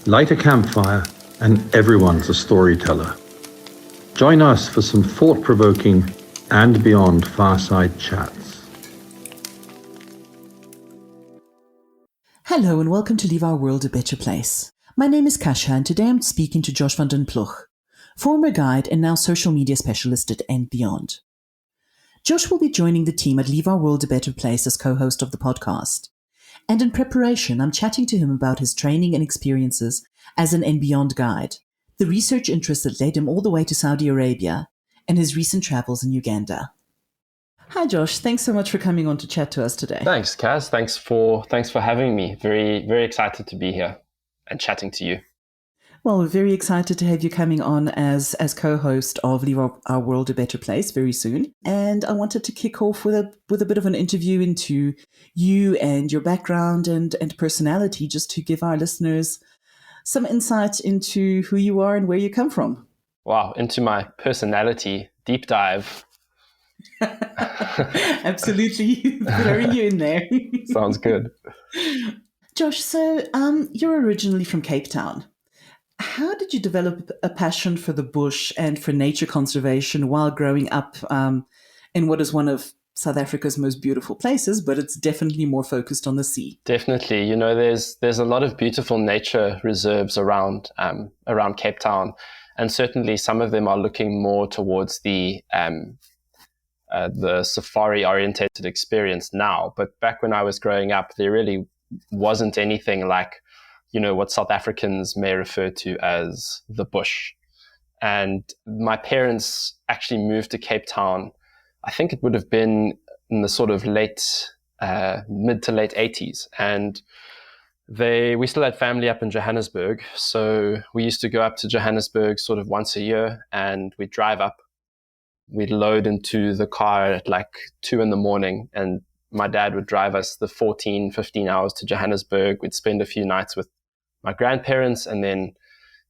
Light a campfire and everyone's a storyteller. Join us for some thought-provoking and beyond fireside chats. Hello and welcome to Leave Our World a Better Place. My name is Kasia and today I'm speaking to Josh van den Ploeg, former guide and now social media specialist at And Beyond. Josh will be joining the team at Leave Our World a Better Place as co-host of the podcast. And in preparation, I'm chatting to him about his training and experiences as an And Beyond guide, the research interests that led him all the way to Saudi Arabia, and his recent travels in Uganda. Hi, Josh. Thanks so much for coming on to chat to us today. Thanks, Kaz. Thanks for having me. Very excited to be here and chatting to you. Well, we're very excited to have you coming on as co-host of Leave Our World a Better Place very soon. And I wanted to kick off with a bit of an interview into you and your background and personality, just to give our listeners some insight into who you are and where you come from. Wow, into my personality, deep dive. Absolutely, throwing you in there. Sounds good. Josh, so you're originally from Cape Town. How did you develop a passion for the bush and for nature conservation while growing up in what is one of South Africa's most beautiful places, but it's definitely more focused on the sea? Definitely. You know, there's a lot of beautiful nature reserves around Cape Town, and certainly some of them are looking more towards the safari-orientated experience now. But back when I was growing up, there really wasn't anything like, you know, what South Africans may refer to as the bush. And my parents actually moved to Cape Town. I think it would have been in the sort of mid to late 80s. And we still had family up in Johannesburg. So we used to go up to Johannesburg sort of once a year, and we'd drive up. We'd load into the car at like 2 a.m, and my dad would drive us the 15 hours to Johannesburg. We'd spend a few nights with my grandparents and then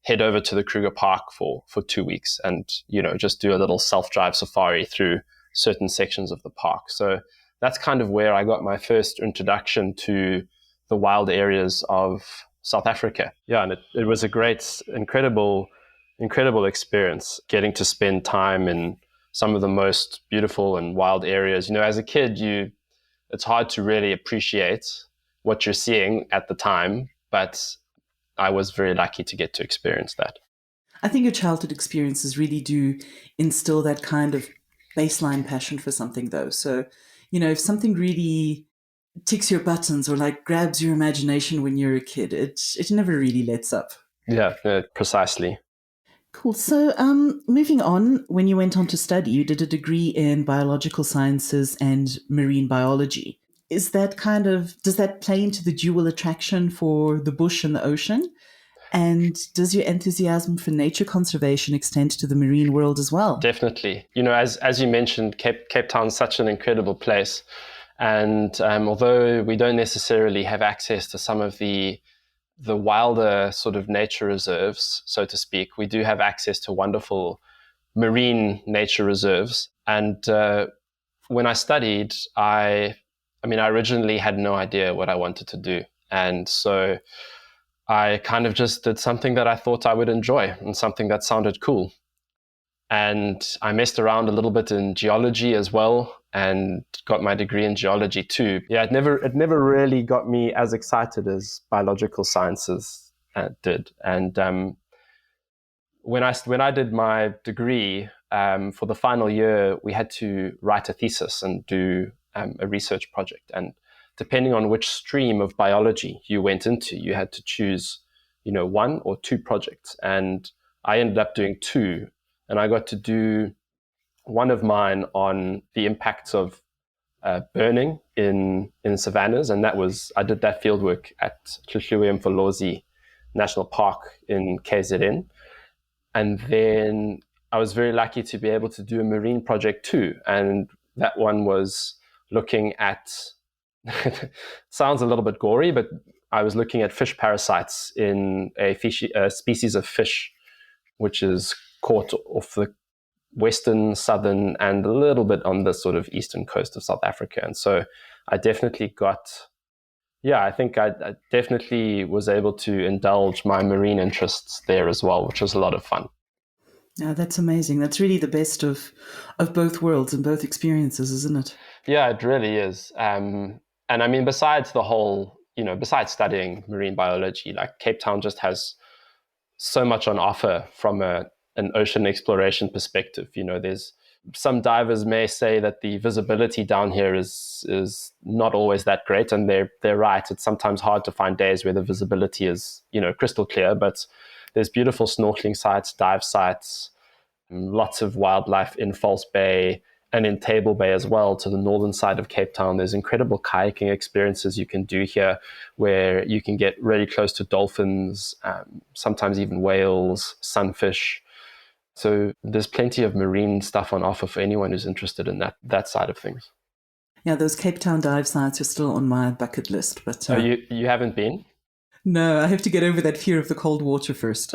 head over to the Kruger Park for 2 weeks and, you know, just do a little self-drive safari through certain sections of the park. So that's kind of where I got my first introduction to the wild areas of South Africa. Yeah, and it was a great, incredible experience getting to spend time in some of the most beautiful and wild areas. You know, as a kid, it's hard to really appreciate what you're seeing at the time, but I was very lucky to get to experience that. I think your childhood experiences really do instill that kind of baseline passion for something, though. So, you know, if something really ticks your buttons or like grabs your imagination when you're a kid, it never really lets up. Yeah, precisely. Cool. So moving on, when you went on to study, you did a degree in biological sciences and marine biology. Does that play into the dual attraction for the bush and the ocean? And does your enthusiasm for nature conservation extend to the marine world as well? Definitely. You know, as you mentioned, Cape Town's such an incredible place. And although we don't necessarily have access to some of the wilder sort of nature reserves, so to speak, we do have access to wonderful marine nature reserves. And when I studied, I originally had no idea what I wanted to do. And so I kind of just did something that I thought I would enjoy and something that sounded cool. And I messed around a little bit in geology as well and got my degree in geology too. Yeah, it never really got me as excited as biological sciences did. And when I did my degree, for the final year, we had to write a thesis and do a research project. And depending on which stream of biology you went into, you had to choose, you know, 1 or 2 projects. And I ended up doing 2. And I got to do one of mine on the impacts of burning in savannas. And I did that fieldwork at Mfolozi National Park in KZN. And then I was very lucky to be able to do a marine project too. And that one was looking at, sounds a little bit gory, but I was looking at fish parasites in a species of fish, which is caught off the western, southern, and a little bit on the sort of eastern coast of South Africa. And so I definitely got, Yeah, I think I definitely was able to indulge my marine interests there as well, which was a lot of fun. Yeah, that's amazing. That's really the best of both worlds and both experiences, isn't it? Yeah, it really is. And I mean, besides the whole, besides studying marine biology, like Cape Town just has so much on offer from an ocean exploration perspective. There's some divers may say that the visibility down here is not always that great, and they're right. It's sometimes hard to find days where the visibility is crystal clear, but there's beautiful snorkeling sites, dive sites, lots of wildlife in False Bay and in Table Bay as well, to the northern side of Cape Town. There's incredible kayaking experiences you can do here where you can get really close to dolphins, sometimes even whales, sunfish. So there's plenty of marine stuff on offer for anyone who's interested in that side of things. Yeah, those Cape Town dive sites are still on my bucket list, but Oh, you haven't been? no, I have to get over that fear of the cold water first.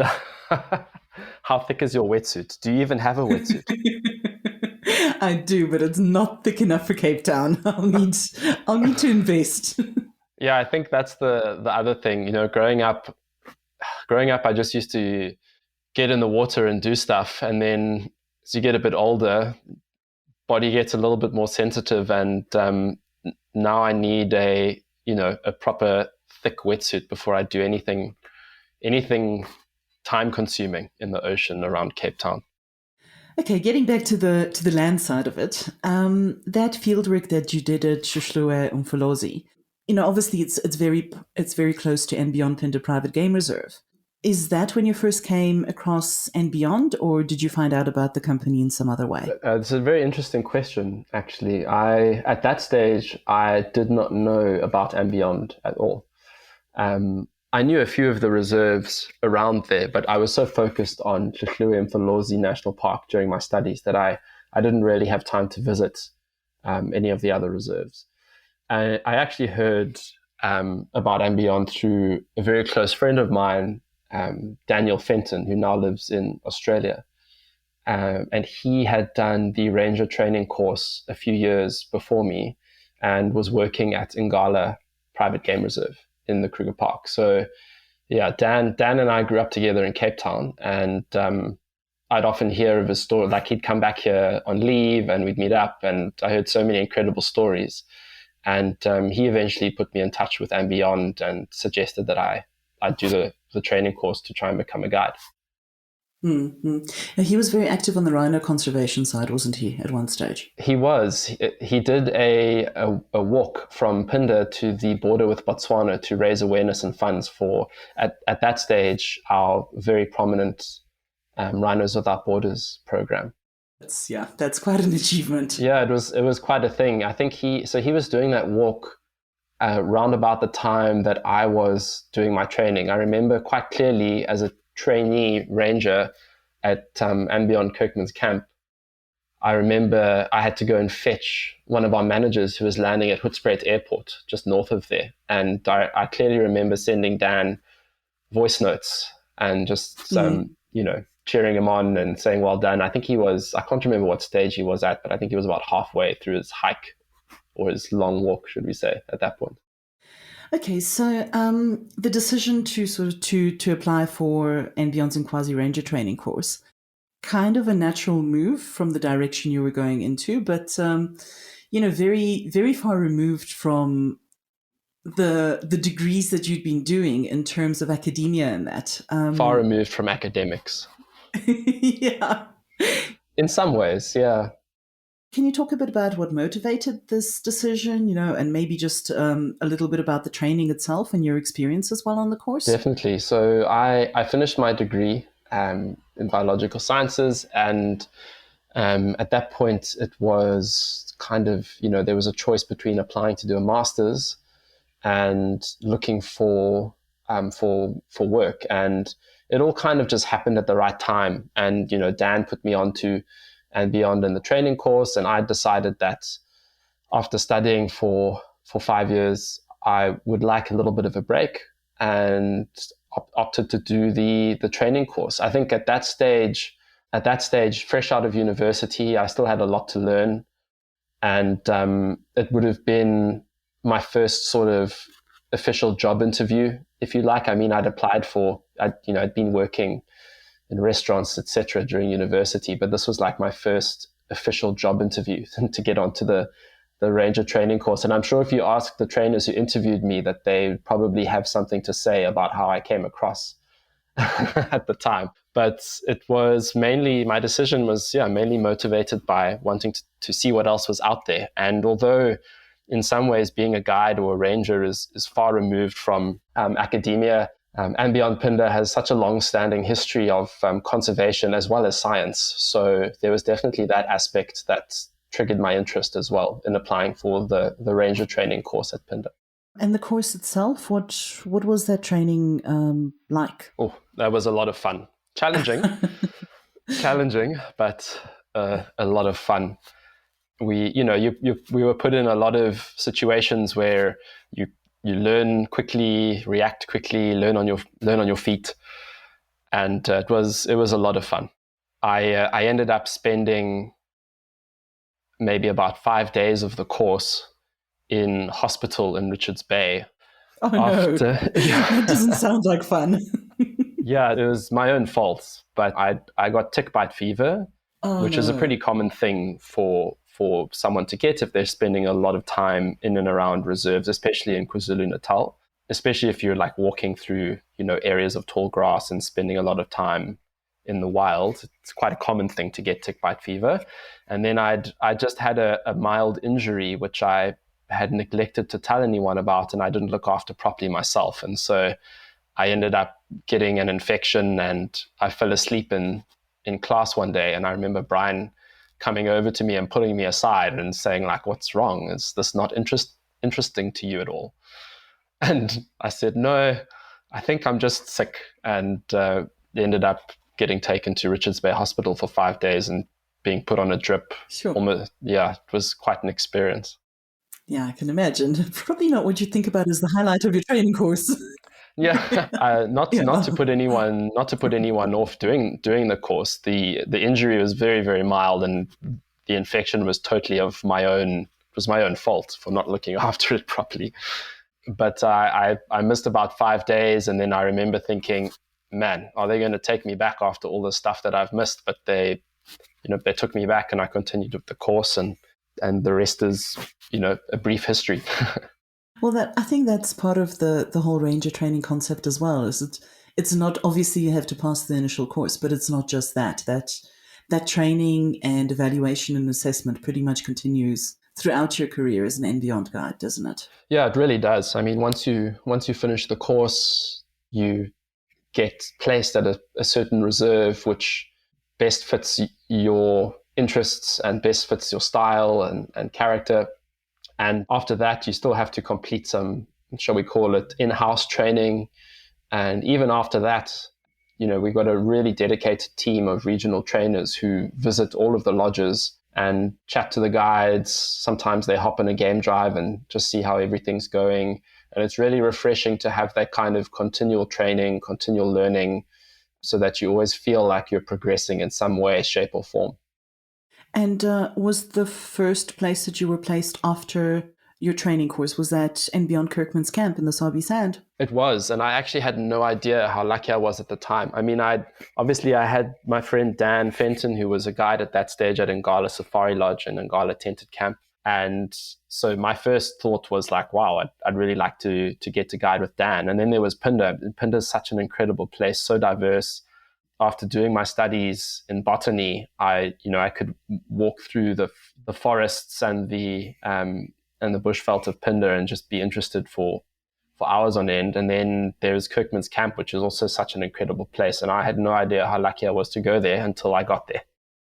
How thick is your wetsuit? Do you even have a wetsuit? I do, but it's not thick enough for Cape Town. I'll need to invest. Yeah, I think that's the other thing. Growing up, I just used to get in the water and do stuff, and then as you get a bit older, body gets a little bit more sensitive, and now I need a proper thick wetsuit before I do anything time consuming in the ocean around Cape Town. Okay, getting back to the land side of it, that fieldwork that you did at Shushlua Umfolozi, obviously it's very close to and beyond Phinda Private Game Reserve. Is that when you first came across and beyond, or did you find out about the company in some other way? It's a very interesting question, actually. At that stage, I did not know about and beyond at all. I knew a few of the reserves around there, but I was so focused on Shushlua Mfolozi National Park during my studies that I didn't really have time to visit any of the other reserves. I actually heard about and beyond through a very close friend of mine, Daniel Fenton, who now lives in Australia. And he had done the ranger training course a few years before me and was working at Ngala Private Game Reserve in the Kruger Park. So yeah, Dan and I grew up together in Cape Town, and I'd often hear of his story. Like, he'd come back here on leave and we'd meet up, and I heard so many incredible stories. And he eventually put me in touch with and beyond and suggested that I do the training course to try and become a guide. Mm-hmm. He was very active on the rhino conservation side, wasn't he, at one stage? He was. He did a walk from Phinda to the border with Botswana to raise awareness and funds for, at that stage, our very prominent Rhinos Without Borders program. That's quite an achievement. Yeah, it was quite a thing. I think he was doing that walk round about the time that I was doing my training. I remember quite clearly as a trainee ranger at and beyond Kirkman's camp. I remember I had to go and fetch one of our managers who was landing at Hoedspruit Airport, just north of there. And I clearly remember sending Dan voice notes and just cheering him on and saying, well done. I think I can't remember what stage he was at, but I think he was about halfway through his hike, or his long walk, should we say, at that point. Okay, so the decision to apply for and Beyond's Nkwazi Ranger training course, kind of a natural move from the direction you were going into, but very, very far removed from the degrees that you'd been doing in terms of academia and that. Far removed from academics. Yeah. In some ways, yeah. Can you talk a bit about what motivated this decision, and maybe just a little bit about the training itself and your experience as well on the course? Definitely. So I finished my degree in biological sciences, and at that point it was kind of, there was a choice between applying to do a master's and looking for work, and it all kind of just happened at the right time. And Dan put me onto and beyond in the training course, and I decided that after studying for 5 years, I would like a little bit of a break, and opted to do the training course. I think at that stage, fresh out of university, I still had a lot to learn, and it would have been my first sort of official job interview, if you like. I mean, I'd been working in restaurants, etc., during university, but this was like my first official job interview to get onto the Ranger training course. And I'm sure if you ask the trainers who interviewed me, that they probably have something to say about how I came across at the time. But it was mainly, my decision was mainly motivated by wanting to see what else was out there. And although in some ways being a guide or a ranger is far removed from academia, and Beyond Phinda has such a long-standing history of conservation as well as science. So there was definitely that aspect that triggered my interest as well in applying for the ranger training course at Phinda. And the course itself, what was that training like? Oh, that was a lot of fun. Challenging, but a lot of fun. We were put in a lot of situations where you learn quickly, react quickly, learn on your feet, and it was a lot of fun. I ended up spending maybe about 5 days of the course in hospital in Richards Bay. Oh no, that doesn't sound like fun. Yeah, it was my own fault, but I got tick bite fever, which is a pretty common thing for someone to get if they're spending a lot of time in and around reserves, especially in KwaZulu-Natal, especially if you're like walking through, areas of tall grass and spending a lot of time in the wild. It's quite a common thing to get tick bite fever. And then I just had a mild injury, which I had neglected to tell anyone about, and I didn't look after properly myself. And so I ended up getting an infection, and I fell asleep in class one day. And I remember Brian coming over to me and pulling me aside and saying, like, "What's wrong? Is this not interesting to you at all?" And I said, "No, I think I'm just sick." And ended up getting taken to Richards Bay Hospital for 5 days and being put on a drip. Sure. It was quite an experience. Yeah, I can imagine. Probably not what you think about as the highlight of your training course. Yeah, not to put anyone off doing the course. The injury was very, very mild, and the infection was totally of my own. It was my own fault for not looking after it properly. But I missed about 5 days, and then I remember thinking, man, are they going to take me back after all the stuff that I've missed? But they took me back, and I continued with the course, and the rest is a brief history. Well, I think that's part of the whole ranger training concept as well. It's not, obviously you have to pass the initial course, but it's not just that training and evaluation and assessment pretty much continues throughout your career as an and beyond guide, doesn't it? Yeah, it really does. I mean, once you finish the course, you get placed at a certain reserve which best fits your interests and best fits your style and character. And after that, you still have to complete some, shall we call it, in-house training. And even after that, we've got a really dedicated team of regional trainers who visit all of the lodges and chat to the guides. Sometimes they hop on a game drive and just see how everything's going. And it's really refreshing to have that kind of continual training, continual learning, so that you always feel like you're progressing in some way, shape, or form. And was the first place that you were placed after your training course, was that and beyond Kirkman's camp in the Sabi Sand? It was, and I actually had no idea how lucky I was at the time. I mean, I had my friend Dan Fenton, who was a guide at that stage at Ngala Safari Lodge and Ngala Tented Camp. And so my first thought was like, wow, I'd really like to get to guide with Dan. And then there was Phinda. Phinda is such an incredible place, so diverse. After doing my studies in botany, I could walk through the forests and the bushveld of Phinda and just be interested for hours on end. And then there's Kirkman's Camp, which is also such an incredible place. And I had no idea how lucky I was to go there until I got there.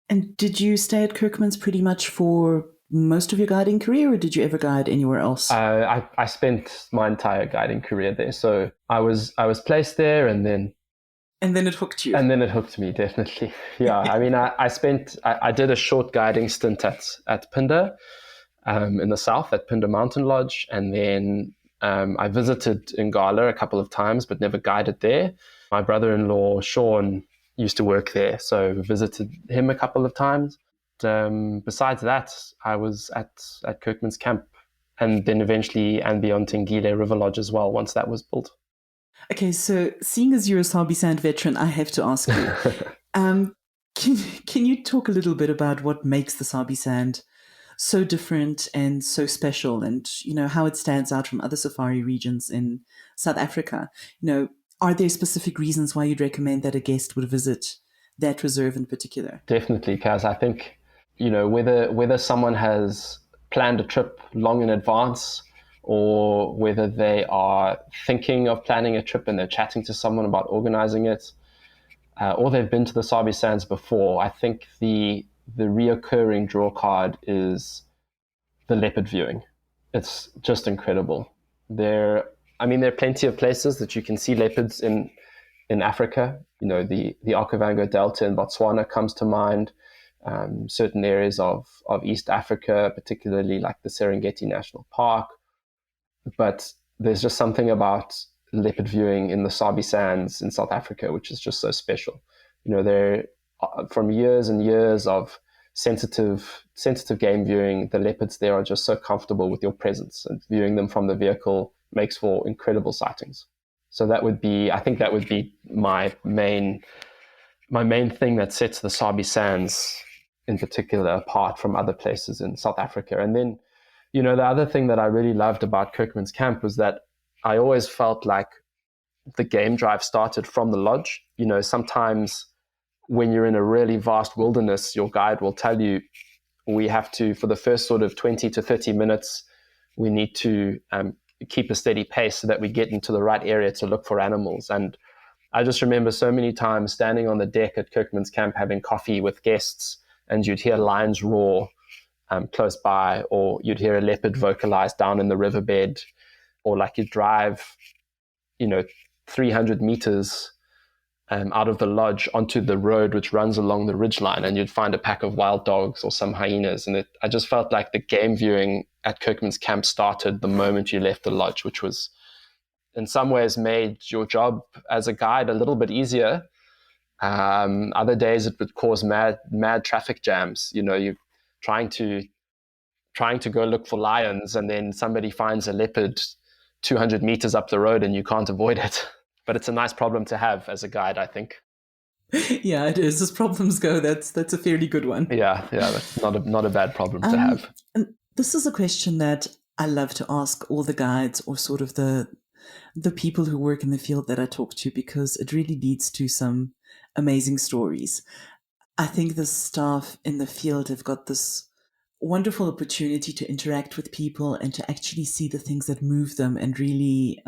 And did you stay at Kirkman's pretty much for most of your guiding career, or did you ever guide anywhere else? I spent my entire guiding career there. So I was placed there, and then it hooked you. And then it hooked me, definitely. Yeah, I mean, I did a short guiding stint at Phinda in the south at Phinda Mountain Lodge. And then I visited Ngala a couple of times, but never guided there. My brother-in-law, Sean, used to work there, so visited him a couple of times. Besides that, I was at Kirkman's Camp and then eventually and beyond Tingile River Lodge as well once that was built. Okay, so seeing as you're a Sabi Sand veteran, I have to ask you, um, can you talk a little bit about what makes the Sabi Sand so different and so special, and how it stands out from other safari regions in South Africa? Are there specific reasons why you'd recommend that a guest would visit that reserve in particular? Definitely, Kaz. I think whether someone has planned a trip long in advance, or whether they are thinking of planning a trip and they're chatting to someone about organizing it, or they've been to the Sabi Sands before, I think the reoccurring draw card is the leopard viewing. It's just incredible. There are plenty of places that you can see leopards in Africa. The Okavango Delta in Botswana comes to mind. Certain areas of East Africa, particularly like the Serengeti National Park. But there's just something about leopard viewing in the Sabi Sands in South Africa, which is just so special. There from years and years of sensitive game viewing, the leopards there are just so comfortable with your presence, and viewing them from the vehicle makes for incredible sightings. So I think that would be my main thing that sets the Sabi Sands in particular apart from other places in South Africa. And then, the other thing that I really loved about Kirkman's Camp was that I always felt like the game drive started from the lodge. Sometimes when you're in a really vast wilderness, your guide will tell you, we have to, for the first sort of 20 to 30 minutes, we need to keep a steady pace so that we get into the right area to look for animals. And I just remember so many times standing on the deck at Kirkman's Camp having coffee with guests, and you'd hear lions roar close by, or you'd hear a leopard vocalize down in the riverbed, or like you drive, 300 meters out of the lodge onto the road which runs along the ridgeline, and you'd find a pack of wild dogs or some hyenas. And I just felt like the game viewing at Kirkman's Camp started the moment you left the lodge, which was in some ways made your job as a guide a little bit easier. Other days it would cause mad traffic jams. You're trying to go look for lions, and then somebody finds a leopard 200 meters up the road and you can't avoid it. But it's a nice problem to have as a guide, I think. Yeah, it is. As problems go, that's a fairly good one. Yeah, that's not a bad problem to have. And this is a question that I love to ask all the guides, or sort of the people who work in the field that I talk to, because it really leads to some amazing stories. I think the staff in the field have got this wonderful opportunity to interact with people and to actually see the things that move them and really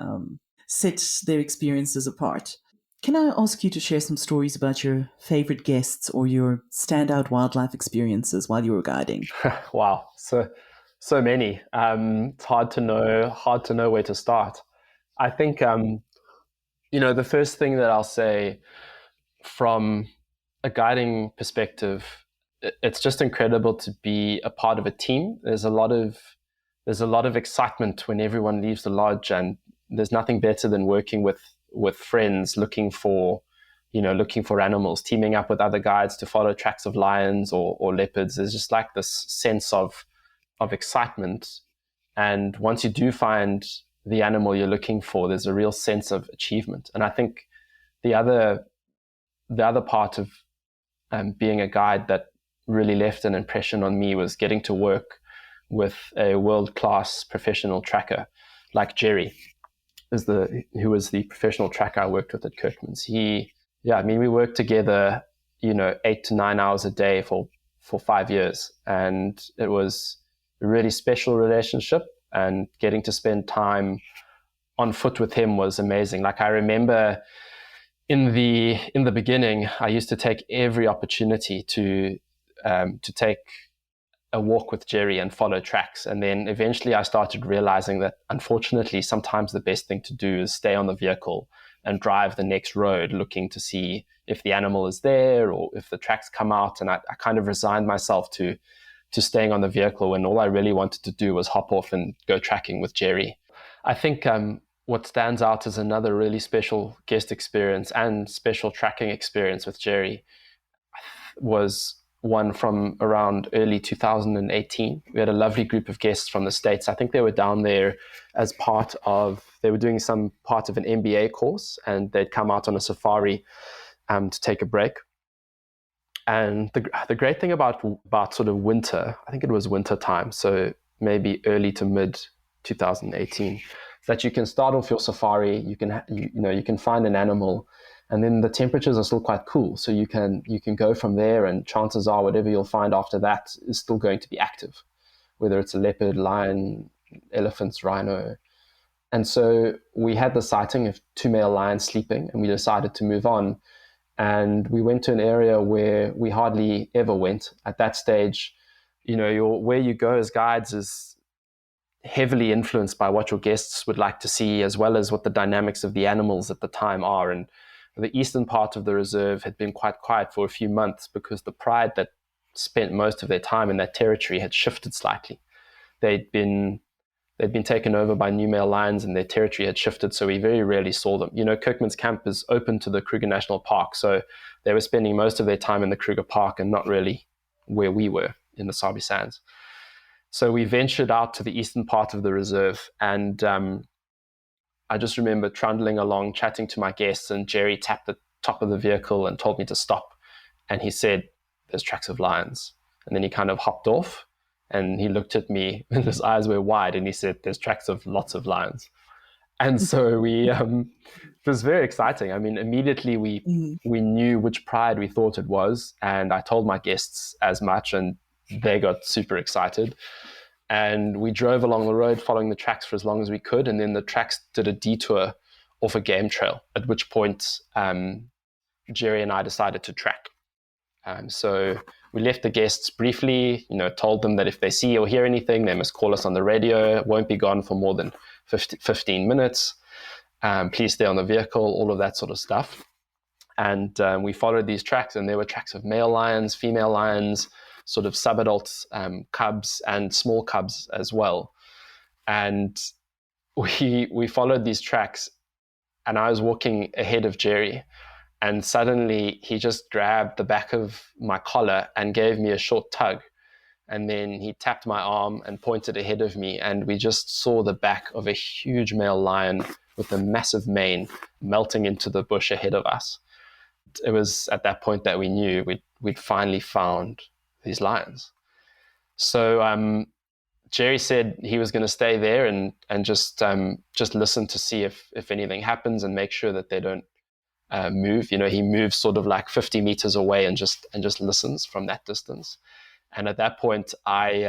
set their experiences apart. Can I ask you to share some stories about your favorite guests or your standout wildlife experiences while you were guiding? Wow, so many. It's hard to know where to start. I think the first thing that I'll say from a guiding perspective, it's just incredible to be a part of a team. There's a lot of excitement when everyone leaves the lodge, and there's nothing better than working with friends looking for animals, teaming up with other guides to follow tracks of lions or leopards. There's just like this sense of excitement. And once you do find the animal you're looking for, there's a real sense of achievement. And I think the other part of being a guide that really left an impression on me was getting to work with a world-class professional tracker like Jerry, who was the professional tracker I worked with at Kirkman's. We worked together, 8 to 9 hours a day for 5 years, and it was a really special relationship. And getting to spend time on foot with him was amazing. Like, I remember in the beginning, I used to take every opportunity to take a walk with Jerry and follow tracks. And then eventually I started realizing that, unfortunately, sometimes the best thing to do is stay on the vehicle and drive the next road looking to see if the animal is there or if the tracks come out. And I kind of resigned myself to staying on the vehicle when all I really wanted to do was hop off and go tracking with Jerry. I think what stands out as another really special guest experience and special tracking experience with Jerry was one from around early 2018. We had a lovely group of guests from the States. I think they were down there as they were doing some part of an MBA course, and they'd come out on a safari to take a break. And the great thing about sort of winter, I think it was winter time, so maybe early to mid 2018, is that you can start off your safari, you can find an animal, and then the temperatures are still quite cool. So you can go from there, and chances are whatever you'll find after that is still going to be active, whether it's a leopard, lion, elephants, rhino. And so we had the sighting of 2 male lions sleeping, and we decided to move on. And we went to an area where we hardly ever went. At that stage, where you go as guides is heavily influenced by what your guests would like to see, as well as what the dynamics of the animals at the time are. And the eastern part of the reserve had been quite quiet for a few months because the pride that spent most of their time in that territory had shifted slightly. They'd been taken over by new male lions, and their territory had shifted, so we very rarely saw them. Kirkman's Camp is open to the Kruger National Park, so they were spending most of their time in the Kruger Park and not really where we were in the Sabi Sands. So we ventured out to the eastern part of the reserve, and I just remember trundling along, chatting to my guests, and Jerry tapped the top of the vehicle and told me to stop. And he said, "There's tracks of lions." And then he kind of hopped off, and he looked at me and his eyes were wide, and he said, "There's tracks of lots of lions." And so it was very exciting. I mean, immediately we knew which pride we thought it was. And I told my guests as much, and they got super excited. And we drove along the road following the tracks for as long as we could. And then the tracks did a detour off a game trail, at which point Jerry and I decided to track. So we left the guests briefly, told them that if they see or hear anything, they must call us on the radio. It won't be gone for more than 15 minutes. Please stay on the vehicle, all of that sort of stuff. And we followed these tracks, and there were tracks of male lions, female lions, sort of subadult cubs, and small cubs as well. And we followed these tracks, and I was walking ahead of Jerry, and suddenly he just grabbed the back of my collar and gave me a short tug. And then he tapped my arm and pointed ahead of me, and we just saw the back of a huge male lion with a massive mane melting into the bush ahead of us. It was at that point that we knew we'd finally found these lions. So Jerry said he was going to stay there and just listen to see if anything happens and make sure that they don't move. He moves sort of like 50 meters away and just listens from that distance. And at that point, I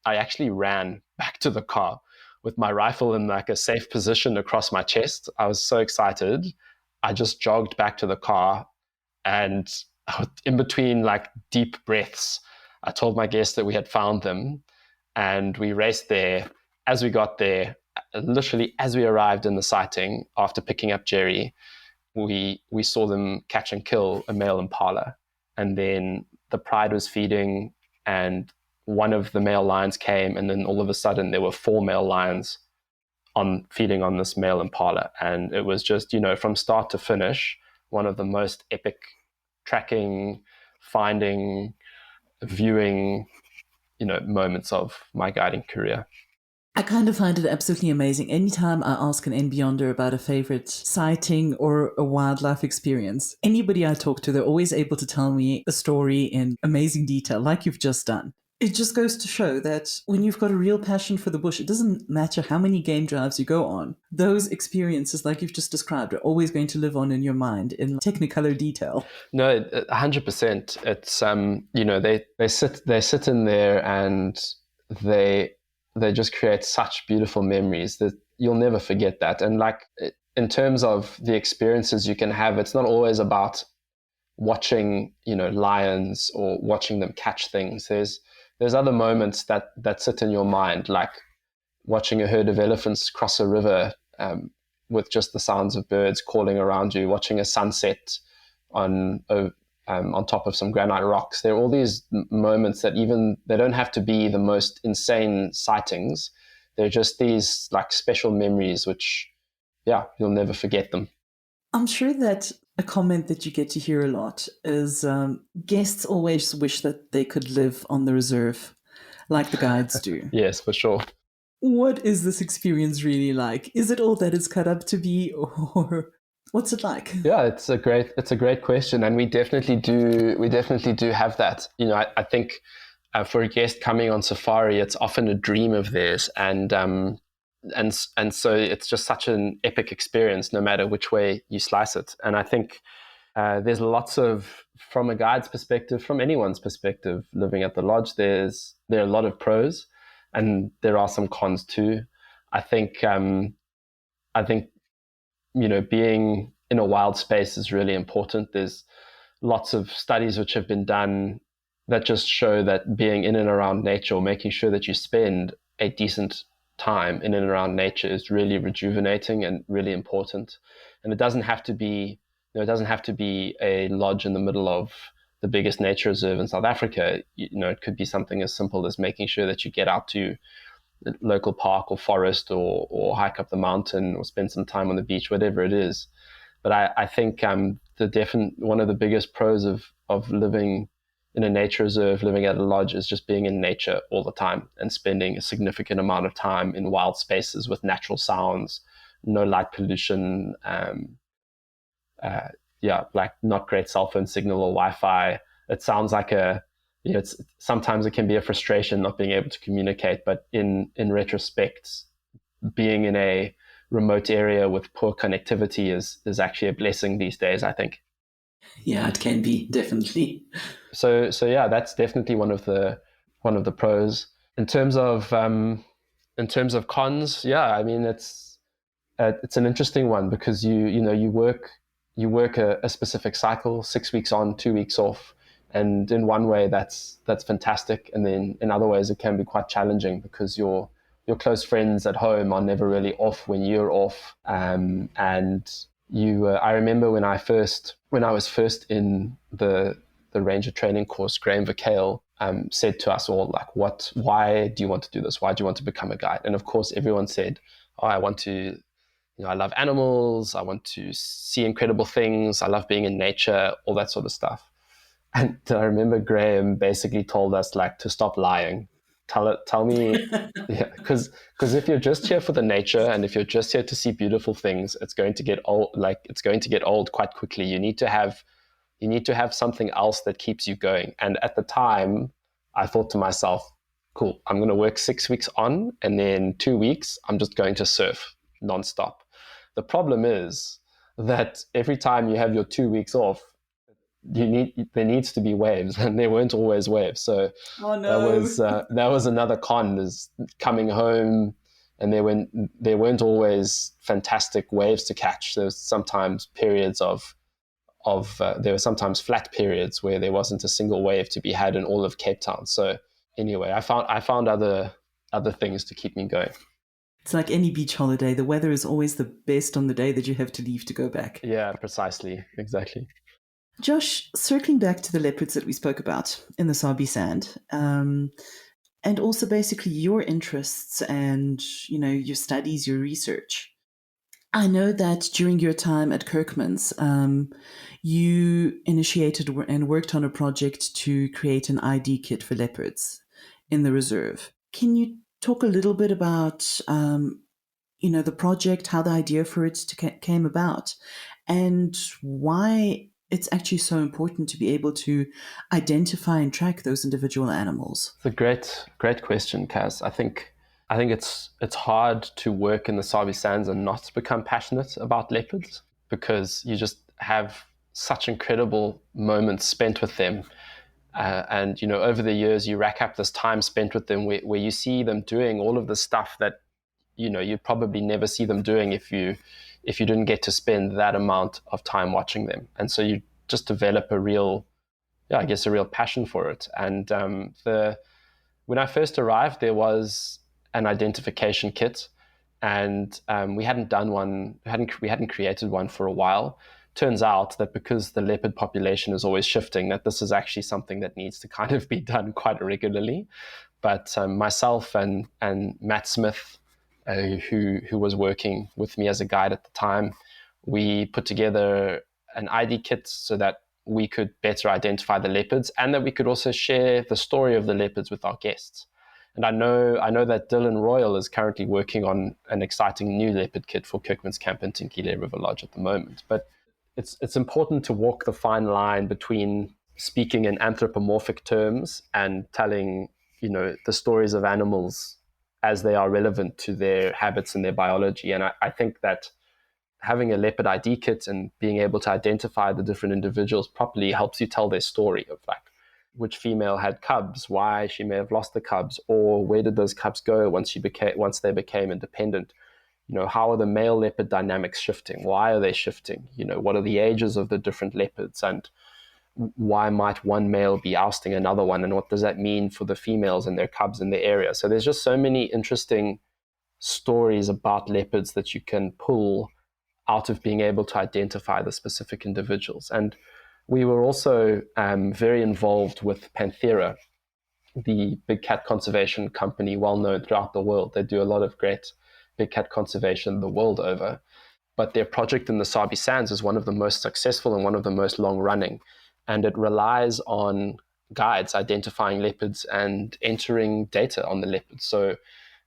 actually ran back to the car with my rifle in like a safe position across my chest. I was so excited. I just jogged back to the car, and in between like deep breaths, I told my guests that we had found them, and we raced there. As we got there, literally as we arrived in the sighting, after picking up Jerry, we saw them catch and kill a male impala. And then the pride was feeding, and one of the male lions came, and then all of a sudden there were 4 male lions feeding on this male impala. And it was just, from start to finish, one of the most epic tracking, finding, viewing, moments of my guiding career. I kind of find it absolutely amazing. Anytime I ask an N-Beyonder about a favorite sighting or a wildlife experience, anybody I talk to, they're always able to tell me a story in amazing detail, like you've just done. It just goes to show that when you've got a real passion for the bush, it doesn't matter how many game drives you go on. Those experiences, like you've just described, are always going to live on in your mind in technicolor detail. No, 100%. It's, they sit in there, and they just create such beautiful memories that you'll never forget that. And like in terms of the experiences you can have, it's not always about watching, lions or watching them catch things. There's other moments that sit in your mind, like watching a herd of elephants cross a river with just the sounds of birds calling around you, watching a sunset on top of some granite rocks. There are all these moments that they don't have to be the most insane sightings. They're just these like special memories, which, you'll never forget them. I'm sure that A comment that you get to hear a lot is guests always wish that they could live on the reserve like the guides do. Yes, for sure. What is this experience really like? Is it all that it's cut up to be, or what's it like? Yeah, it's a great question, and we definitely do have that. I think for a guest coming on safari, it's often a dream of theirs, and so it's just such an epic experience, no matter which way you slice it. And I think there's lots of, from a guide's perspective, from anyone's perspective, living at the lodge, there are a lot of pros, and there are some cons too. I think being in a wild space is really important. There's lots of studies which have been done that just show that being in and around nature, or making sure that you spend a decent time in and around nature, is really rejuvenating and really important. And it doesn't have to be, a lodge in the middle of the biggest nature reserve in South Africa. It could be something as simple as making sure that you get out to the local park or forest, or hike up the mountain, or spend some time on the beach, whatever it is. But I think one of the biggest pros of living in a nature reserve, living at a lodge, is just being in nature all the time and spending a significant amount of time in wild spaces with natural sounds, no light pollution, like not great cell phone signal or Wi-Fi. It sounds like sometimes it can be a frustration not being able to communicate, but in retrospect, being in a remote area with poor connectivity is actually a blessing these days, I think. Yeah, it can be, definitely. So yeah, that's definitely one of the pros. In terms of cons, yeah, I mean it's an interesting one, because you work a specific cycle, 6 weeks on, 2 weeks off. And in one way, that's fantastic, and then in other ways, it can be quite challenging, because your close friends at home are never really off when you're off. And I remember when I was first in the Ranger training course, Graham Vakale said to us all, like, why do you want to do this? Why do you want to become a guide? And of course, everyone said, oh, I want to. I love animals. I want to see incredible things. I love being in nature, all that sort of stuff. And I remember Graham basically told us, like, to stop lying. Tell me, yeah, because if you're just here for the nature, and if you're just here to see beautiful things, it's going to get old. Like, it's going to get old quite quickly. You need to have something else that keeps you going. And at the time, I thought to myself, cool, I'm going to work 6 weeks on, and then 2 weeks, I'm just going to surf nonstop. The problem is that every time you have your 2 weeks off, there needs to be waves, and there weren't always waves. So oh, no. that was another con, is coming home, and there weren't always fantastic waves to catch. There was sometimes periods there were sometimes flat periods where there wasn't a single wave to be had in all of Cape Town. So anyway, I found other things to keep me going. It's like any beach holiday. The weather is always the best on the day that you have to leave to go back. Yeah, precisely. Exactly. Josh, circling back to the leopards that we spoke about in the Sabi Sand, and also basically your interests and, your studies, your research. I know that during your time at Kirkman's, you initiated and worked on a project to create an ID kit for leopards in the reserve. Can you talk a little bit about, the project, how the idea for it came about, and why it's actually so important to be able to identify and track those individual animals? It's a great question, Kaz. I think it's hard to work in the Sabi Sands and not become passionate about leopards, because you just have such incredible moments spent with them. And over the years, you rack up this time spent with them where you see them doing all of the stuff that you'd probably never see them doing if you didn't get to spend that amount of time watching them. And so you just develop a real passion for it. And when I first arrived, there was an identification kit, and we hadn't done one. We hadn't created one for a while. Turns out that because the leopard population is always shifting, that this is actually something that needs to kind of be done quite regularly. But myself and Matt Smith, who was working with me as a guide at the time, we put together an ID kit so that we could better identify the leopards, and that we could also share the story of the leopards with our guests. And I know that Dylan Royal is currently working on an exciting new leopard kit for Kirkman's Camp and Tinkile River Lodge at the moment. But it's important to walk the fine line between speaking in anthropomorphic terms and telling, the stories of animals as they are relevant to their habits and their biology. And I think that having a leopard ID kit and being able to identify the different individuals properly helps you tell their story of like which female had cubs, why she may have lost the cubs, or where did those cubs go once they became independent. How are the male leopard dynamics shifting? Why are they shifting? What are the ages of the different leopards, and why might one male be ousting another one, and what does that mean for the females and their cubs in the area? So there's just so many interesting stories about leopards that you can pull out of being able to identify the specific individuals. And we were also very involved with Panthera, the big cat conservation company, well known throughout the world. They do a lot of great big cat conservation the world over. But their project in the Sabi Sands is one of the most successful and one of the most long running. And it relies on guides identifying leopards and entering data on the leopards. So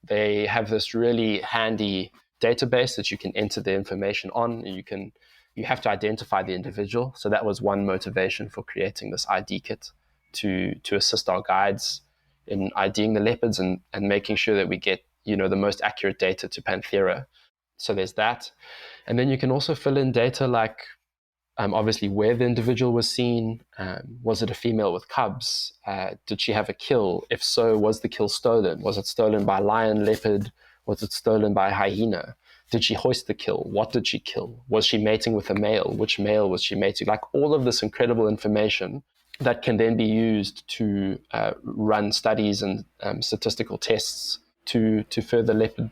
they have this really handy database that you can enter the information on, and you have to identify the individual. So that was one motivation for creating this ID kit, to assist our guides in IDing the leopards and making sure that we get the most accurate data to Panthera. So there's that. And then you can also fill in data like obviously where the individual was seen. Was it a female with cubs? Did she have a kill? If so, was the kill stolen? Was it stolen by lion, leopard? Was it stolen by hyena? Did she hoist the kill? What did she kill? Was she mating with a male? Which male was she mating? Like all of this incredible information that can then be used to run studies and statistical tests to further leopard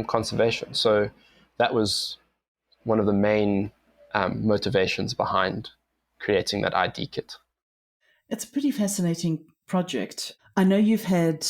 conservation. So that was one of the main motivations behind creating that ID kit. It's a pretty fascinating project. I know you've had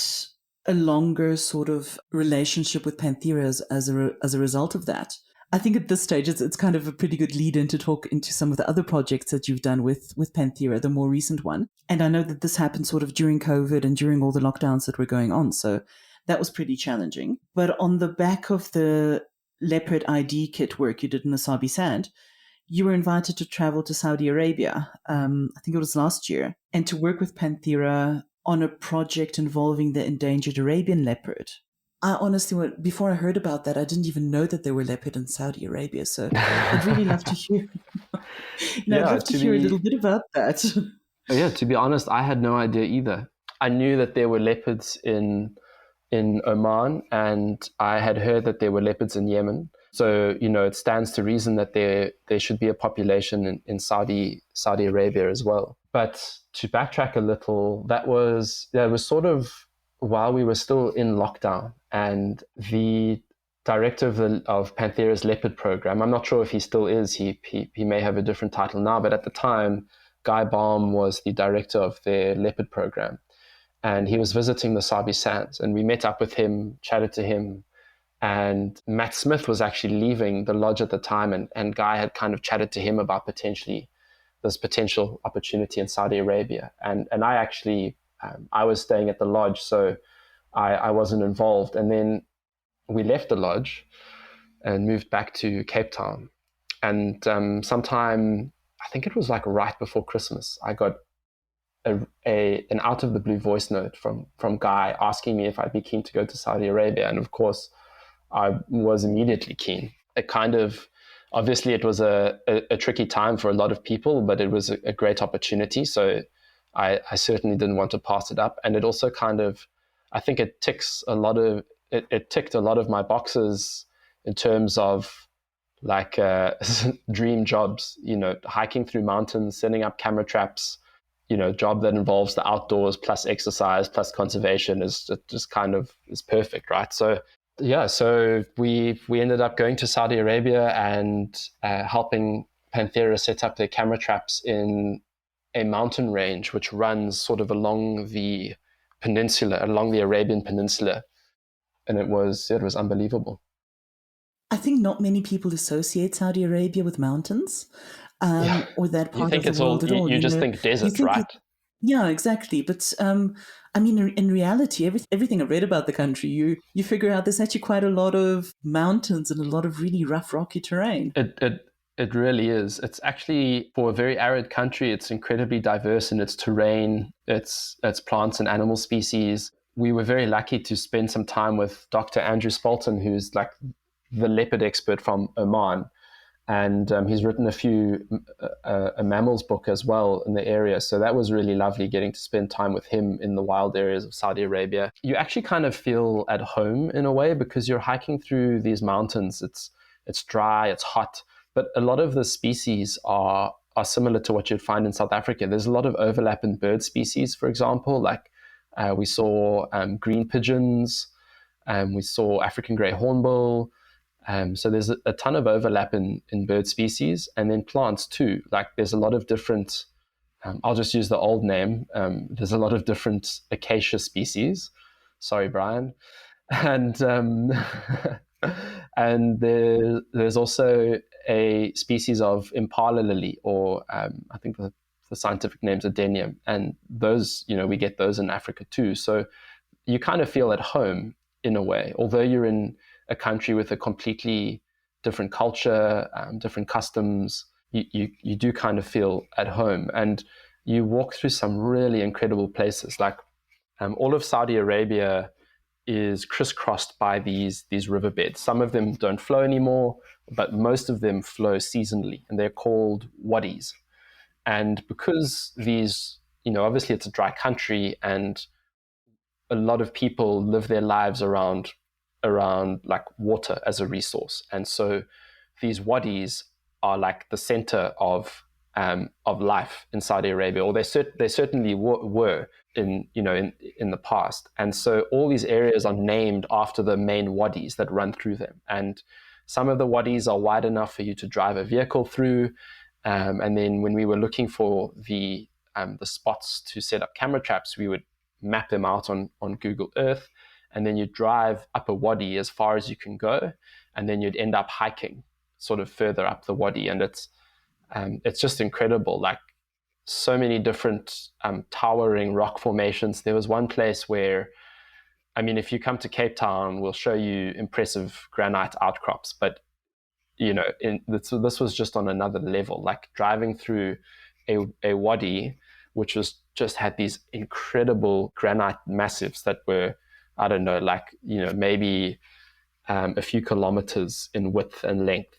a longer sort of relationship with Panthera as a result of that. I think at this stage it's kind of a pretty good lead in to talk into some of the other projects that you've done with Panthera, the more recent one. And I know that this happened sort of during COVID and during all the lockdowns that were going on. So that was pretty challenging. But on the back of the leopard ID kit work you did in the Sabi Sand, you were invited to travel to Saudi Arabia, I think it was last year, and to work with Panthera on a project involving the endangered Arabian leopard. I honestly, before I heard about that, I didn't even know that there were leopard in Saudi Arabia. So I'd really love to hear. I'd love to hear a little bit about that. Yeah, to be honest, I had no idea either. I knew that there were leopards in Oman, and I had heard that there were leopards in Yemen. So, it stands to reason that there should be a population in Saudi Arabia as well. But to backtrack a little, that was sort of while we were still in lockdown, and the director of Panthera's leopard program, I'm not sure if he still is, he may have a different title now, but at the time, Guy Baum was the director of their leopard program. And he was visiting the Sabi Sands, and we met up with him, chatted to him, and Matt Smith was actually leaving the lodge at the time, and Guy had kind of chatted to him about this potential opportunity in Saudi Arabia. And I actually, I was staying at the lodge, so I wasn't involved. And then we left the lodge and moved back to Cape Town. And sometime, I think it was like right before Christmas, I got an out of the blue voice note from Guy asking me if I'd be keen to go to Saudi Arabia. And of course, I was immediately keen. It kind of, obviously it was a tricky time for a lot of people, but it was a great opportunity. So I certainly didn't want to pass it up. And it also kind of, I think it ticked a lot of my boxes in terms of like dream jobs, hiking through mountains, setting up camera traps, job that involves the outdoors plus exercise plus conservation is perfect, right? So yeah, so we ended up going to Saudi Arabia and helping Panthera set up their camera traps in a mountain range which runs sort of along the peninsula, along the Arabian Peninsula, and it was unbelievable. I think not many people associate Saudi Arabia with mountains. Yeah. or that You part think of the it's all, world at all. you just think You desert, think right? it, yeah, exactly. But I mean, in reality, everything I read about the country, you figure out there's actually quite a lot of mountains and a lot of really rough, rocky terrain. It really is. It's actually, for a very arid country, it's incredibly diverse in its terrain, its plants and animal species. We were very lucky to spend some time with Dr. Andrew Spalton, who's like the leopard expert from Oman. And he's written a mammals book as well in the area. So that was really lovely getting to spend time with him in the wild areas of Saudi Arabia. You actually kind of feel at home in a way because you're hiking through these mountains. It's dry, it's hot, but a lot of the species are similar to what you'd find in South Africa. There's a lot of overlap in bird species, for example, like we saw green pigeons, we saw African grey hornbill. So there's a ton of overlap in bird species, and then plants too. Like there's a lot of different, I'll just use the old name. There's a lot of different acacia species. Sorry, Brian. And and there's also a species of impala lily, or I think the scientific name's adenium. And those, we get those in Africa too. So you kind of feel at home in a way, although you're in a country with a completely different culture, different customs. You do kind of feel at home, and you walk through some really incredible places. Like all of Saudi Arabia is crisscrossed by these riverbeds. Some of them don't flow anymore, but most of them flow seasonally, and they're called wadis. And because these, obviously it's a dry country, and a lot of people live their lives around like water as a resource, and so these wadis are like the center of life in Saudi Arabia, or they certainly were in the past. And so all these areas are named after the main wadis that run through them, and some of the wadis are wide enough for you to drive a vehicle through. And then when we were looking for the spots to set up camera traps, we would map them out on Google Earth, and then you drive up a wadi as far as you can go, and then you'd end up hiking sort of further up the wadi, and it's just incredible. Like so many different towering rock formations. There was one place where, I mean, if you come to Cape Town, we'll show you impressive granite outcrops, but this was just on another level. Like driving through a wadi, which was just had these incredible granite massives that were, I don't know, like, maybe a few kilometers in width and length.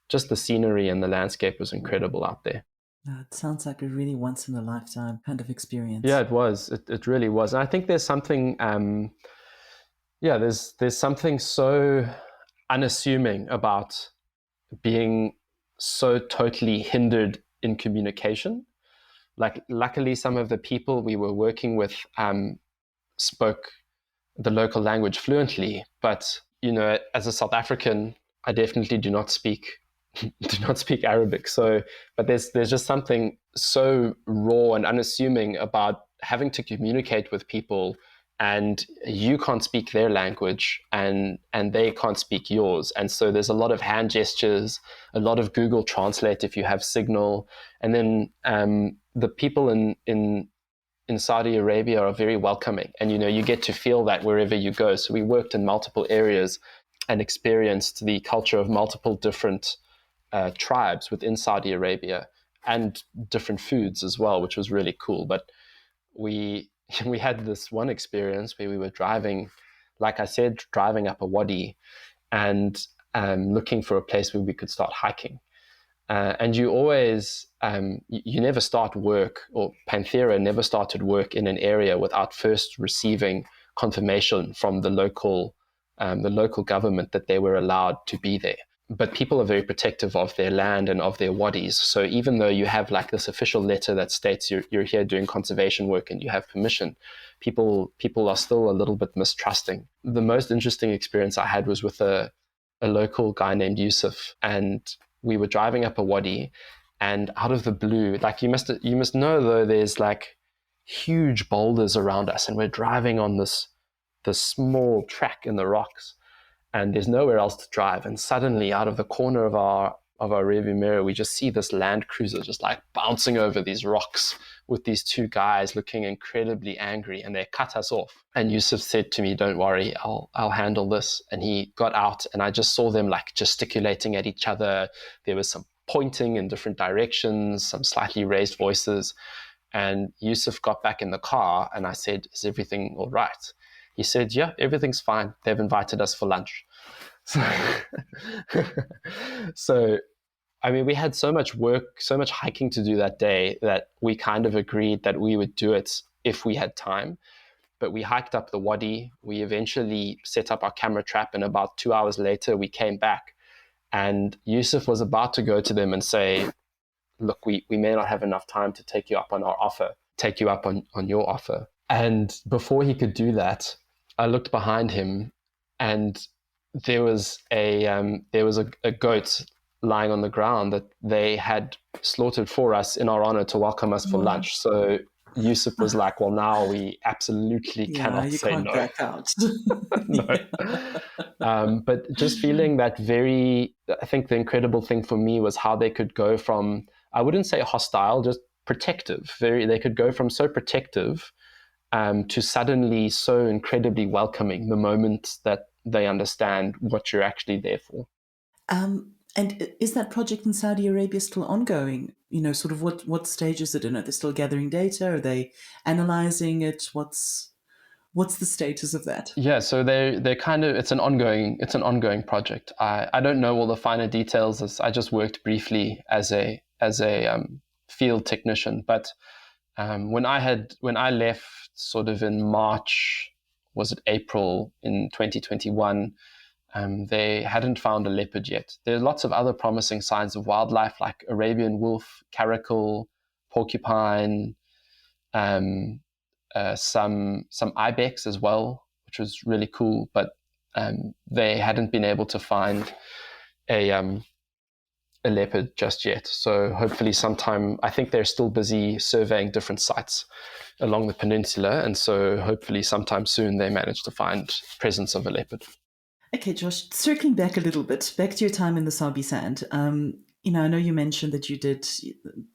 Just the scenery and the landscape was incredible out there. It sounds like a really once in a lifetime kind of experience. Yeah, it was. It really was. And I think there's something, there's something so unassuming about being so totally hindered in communication. Like, luckily, some of the people we were working with spoke the local language fluently, but as a South African, I definitely do not speak Arabic. So, but there's just something so raw and unassuming about having to communicate with people, and you can't speak their language, and they can't speak yours. And so there's a lot of hand gestures, a lot of Google Translate if you have signal, and then the people in Saudi Arabia are very welcoming, and you get to feel that wherever you go. So we worked in multiple areas and experienced the culture of multiple different tribes within Saudi Arabia, and different foods as well, which was really cool. But we had this one experience where we were driving, like I said, driving up a wadi, and looking for a place where we could start hiking. And you always, you never start work, or Panthera never started work in an area without first receiving confirmation from the local government that they were allowed to be there. But people are very protective of their land and of their wadis. So even though you have like this official letter that states you're here doing conservation work and you have permission, people are still a little bit mistrusting. The most interesting experience I had was with a local guy named Yusuf, and we were driving up a wadi, and out of the blue, like you must know though, there's like huge boulders around us, and we're driving on this small track in the rocks, and there's nowhere else to drive. And suddenly, out of the corner of our rearview mirror, we just see this Land Cruiser just like bouncing over these rocks with these two guys looking incredibly angry, and they cut us off. And Yusuf said to me, "Don't worry, I'll handle this." And he got out, and I just saw them like gesticulating at each other. There was some pointing in different directions, some slightly raised voices. And Yusuf got back in the car, and I said, "Is everything all right?" He said, "Yeah, everything's fine. They've invited us for lunch." So, I mean, we had so much work, so much hiking to do that day that we kind of agreed that we would do it if we had time. But we hiked up the wadi. We eventually set up our camera trap, and about 2 hours later, we came back. And Yusuf was about to go to them and say, "Look, we may not have enough time to take you up on our offer, take you up on your offer." And before he could do that, I looked behind him, and there was a goat lying on the ground that they had slaughtered for us in our honor to welcome us for lunch. So Yusuf was like, "Well, now we absolutely cannot say can't no." back out. No. But just feeling that I think the incredible thing for me was how they could go from, I wouldn't say hostile, just protective. They could go from so protective to suddenly so incredibly welcoming the moment that they understand what you're actually there for. And is that project in Saudi Arabia still ongoing? Sort of what stage is it in? Are they still gathering data? Are they analyzing it? What's the status of that? Yeah, so they're kind of, it's an ongoing project. I don't know all the finer details, as I just worked briefly as a field technician. But when I left sort of in March, was it April in 2021, they hadn't found a leopard yet. There's lots of other promising signs of wildlife like Arabian wolf, caracal, porcupine, some ibex as well, which was really cool. But they hadn't been able to find a leopard just yet. So hopefully sometime, I think they're still busy surveying different sites along the peninsula. And so hopefully sometime soon they manage to find presence of a leopard. Okay, Josh, circling back a little bit, back to your time in the Sabi Sand. I know you mentioned that you did,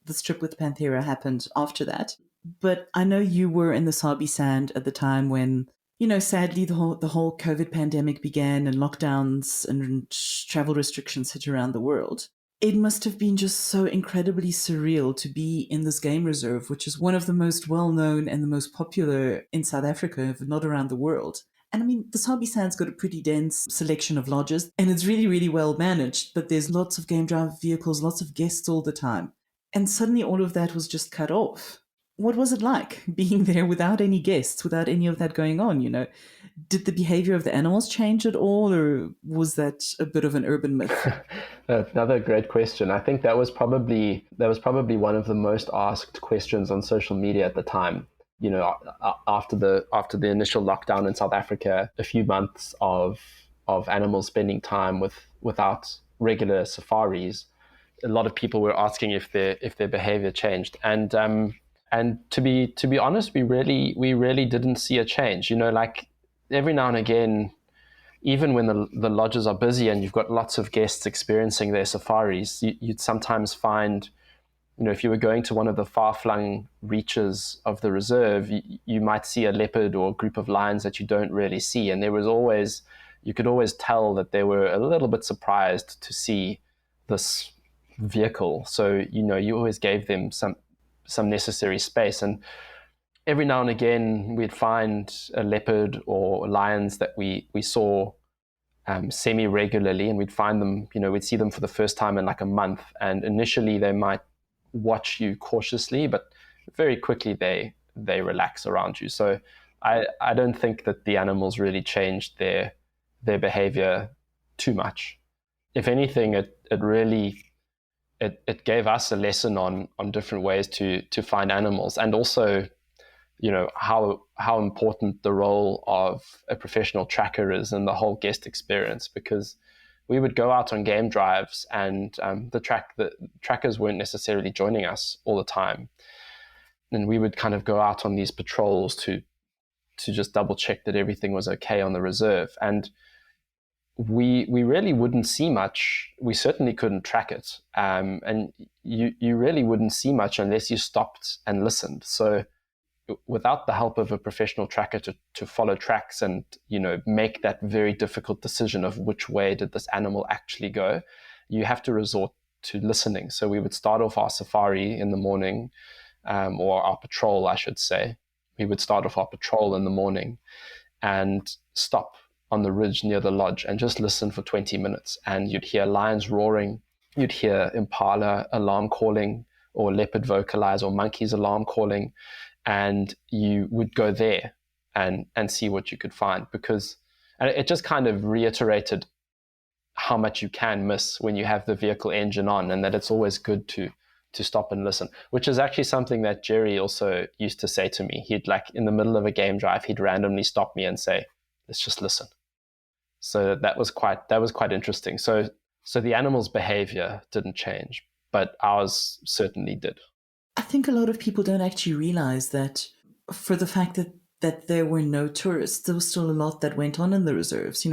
the trip with Panthera happened after that. But I know you were in the Sabi Sand at the time when, sadly the whole COVID pandemic began and lockdowns and travel restrictions hit around the world. It must have been just so incredibly surreal to be in this game reserve, which is one of the most well-known and the most popular in South Africa, if not around the world. And I mean, the Sabi Sand's got a pretty dense selection of lodges, and it's really, really well managed, but there's lots of game drive vehicles, lots of guests all the time. And suddenly all of that was just cut off. What was it like being there without any guests, without any of that going on, Did the behavior of the animals change at all, or was that a bit of an urban myth? Another great question. I think that was probably one of the most asked questions on social media at the time. After the initial lockdown in South Africa, a few months of animals spending time without regular safaris, a lot of people were asking if their behavior changed. And to be honest, we really didn't see a change. Like every now and again, even when the lodges are busy and you've got lots of guests experiencing their safaris, you'd sometimes find, if you were going to one of the far-flung reaches of the reserve, you might see a leopard or a group of lions that you don't really see. And you could always tell that they were a little bit surprised to see this vehicle. So, you always gave them some necessary space. And every now and again, we'd find a leopard or lions that we saw semi-regularly, and we'd find them, we'd see them for the first time in like a month. And initially they might watch you cautiously, but very quickly they relax around you. So I don't think that the animals really changed their behavior too much. If anything, it gave us a lesson on different ways to find animals, and also how important the role of a professional tracker is in the whole guest experience, because we would go out on game drives and the trackers weren't necessarily joining us all the time. And we would kind of go out on these patrols to just double check that everything was okay on the reserve. And we really wouldn't see much. We certainly couldn't track it, and you really wouldn't see much unless you stopped and listened. So without the help of a professional tracker to follow tracks and make that very difficult decision of which way did this animal actually go, you have to resort to listening. So we would start off our safari in the morning, or our patrol, I should say. We would start off our patrol in the morning and stop on the ridge near the lodge and just listen for 20 minutes. And you'd hear lions roaring, you'd hear impala alarm calling, or leopard vocalize, or monkeys alarm calling. And you would go there and see what you could find, because it just kind of reiterated how much you can miss when you have the vehicle engine on, and that it's always good to stop and listen, which is actually something that Jerry also used to say to me. He'd, like, in the middle of a game drive, he'd randomly stop me and say, let's just listen. So that was quite interesting. So the animal's behavior didn't change, but ours certainly did. I think a lot of people don't actually realize that, for the fact that there were no tourists, there was still a lot that went on in the reserves.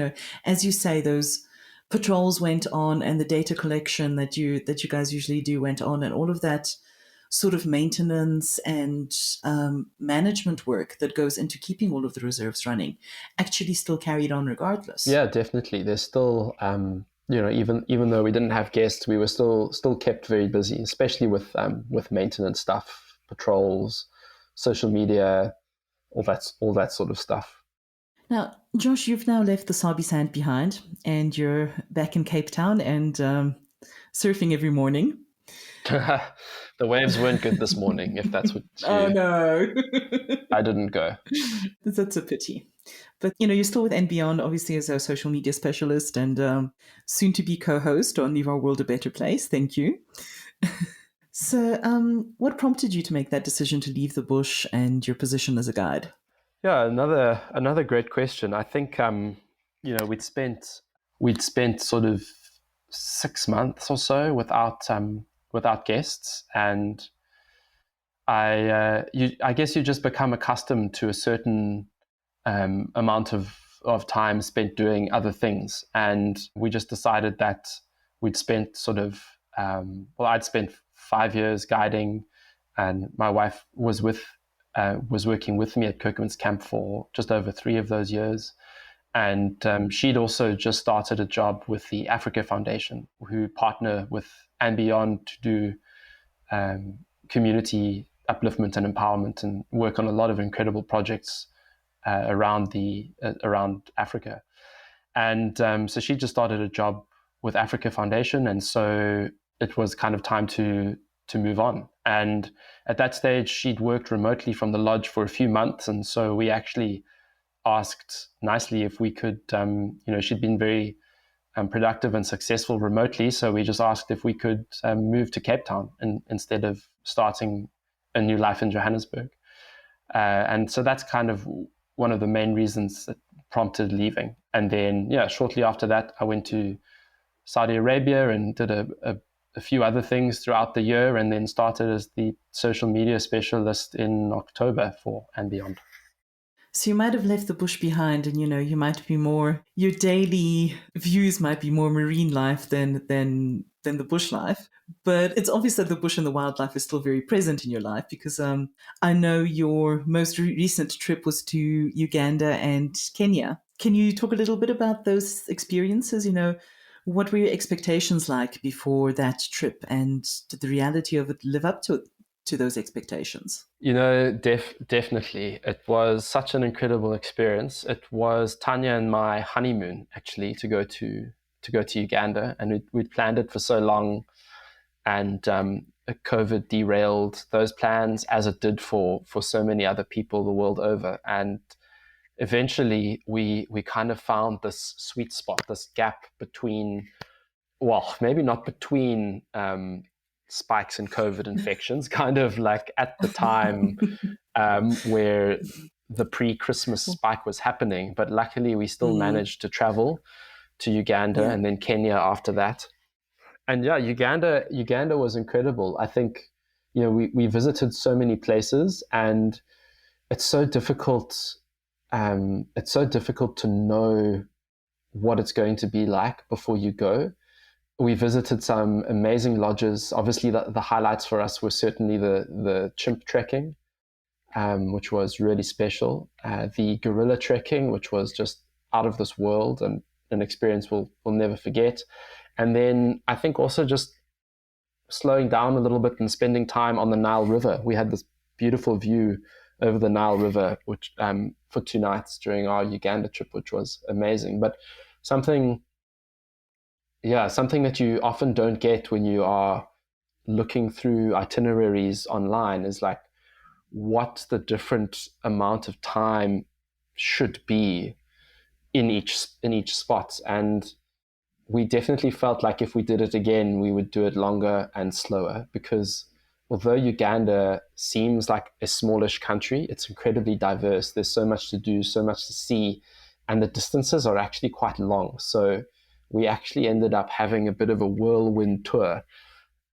As you say, those patrols went on, and the data collection that you guys usually do went on, and all of that sort of maintenance and management work that goes into keeping all of the reserves running actually still carried on regardless. Yeah, definitely. There's still, even though we didn't have guests, we were still kept very busy, especially with maintenance stuff, patrols, social media, all that sort of stuff. Now, Josh, you've now left the Sabi Sand behind, and you're back in Cape Town and surfing every morning. The waves weren't good this morning, if that's what you... Oh, no. I didn't go. That's a pity. But, you're still with and Beyond, obviously, as a social media specialist and soon to be co-host on Leave Our World a Better Place. Thank you. So what prompted you to make that decision to leave the bush and your position as a guide? Yeah, another great question. I think we'd spent sort of 6 months or so without guests, and I guess you just become accustomed to a certain amount of time spent doing other things, and we just decided that we'd spent sort of I'd spent 5 years guiding, and my wife was working with me at Kirkman's Camp for just over 3 of those years. And she'd also just started a job with the Africa Foundation, who partner with and Beyond to do community upliftment and empowerment, and work on a lot of incredible projects around Africa. And so she just started a job with Africa Foundation, and so it was kind of time to move on. And at that stage, she'd worked remotely from the lodge for a few months, and so we actually asked nicely if we could, she'd been very productive and successful remotely, so we just asked if we could move to Cape Town instead of starting a new life in Johannesburg. And so that's kind of one of the main reasons that prompted leaving. And then, shortly after that, I went to Saudi Arabia and did a few other things throughout the year, and then started as the social media specialist in October for And Beyond. So you might have left the bush behind, and you might be more, your daily views might be more marine life than the bush life. But it's obvious that the bush and the wildlife is still very present in your life, because I know your most recent trip was to Uganda and Kenya. Can you talk a little bit about those experiences? What were your expectations like before that trip, and did the reality of it live up to those expectations? Definitely. It was such an incredible experience. It was Tanya and my honeymoon, actually, to go to Uganda, and we'd planned it for so long, and COVID derailed those plans, as it did for so many other people the world over. And eventually we kind of found this sweet spot, this gap between, well, maybe not between spikes in COVID infections, kind of like at the time where the pre-Christmas spike was happening. But luckily we still managed to travel to Uganda and then Kenya after that. And Uganda was incredible. I think, we visited so many places, and it's so difficult to know what it's going to be like before you go. We visited some amazing lodges. Obviously, the highlights for us were certainly the chimp trekking, which was really special. The gorilla trekking, which was just out of this world and an experience we'll never forget. And then I think also just slowing down a little bit and spending time on the Nile River. We had this beautiful view over the Nile River, which for 2 nights during our Uganda trip, which was amazing. But something that you often don't get when you are looking through itineraries online is like what the different amount of time should be in each spot. And we definitely felt like if we did it again, we would do it longer and slower, because although Uganda seems like a smallish country, it's incredibly diverse. There's so much to do, so much to see, and the distances are actually quite long. So we actually ended up having a bit of a whirlwind tour,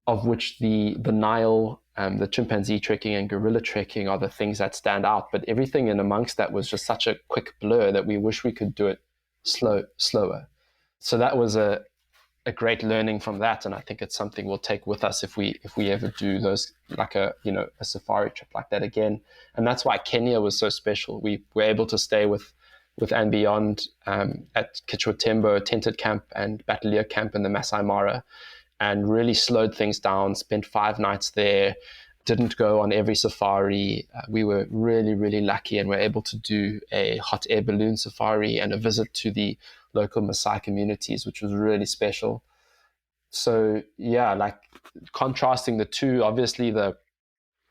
of which the Nile, the chimpanzee trekking and gorilla trekking are the things that stand out. But everything in amongst that was just such a quick blur that we wish we could do it slower. So that was a great learning from that, and I think it's something we'll take with us if we ever do those, like a safari trip like that again. And that's why Kenya was so special. We were able to stay with and beyond at Kichwatembo tented camp and Batalier camp in the Masai Mara, and really slowed things down. Spent 5 nights there. Didn't go on every safari. We were really, really lucky and were able to do a hot air balloon safari and a visit to the local Maasai communities, which was really special. So yeah, like contrasting the two, obviously the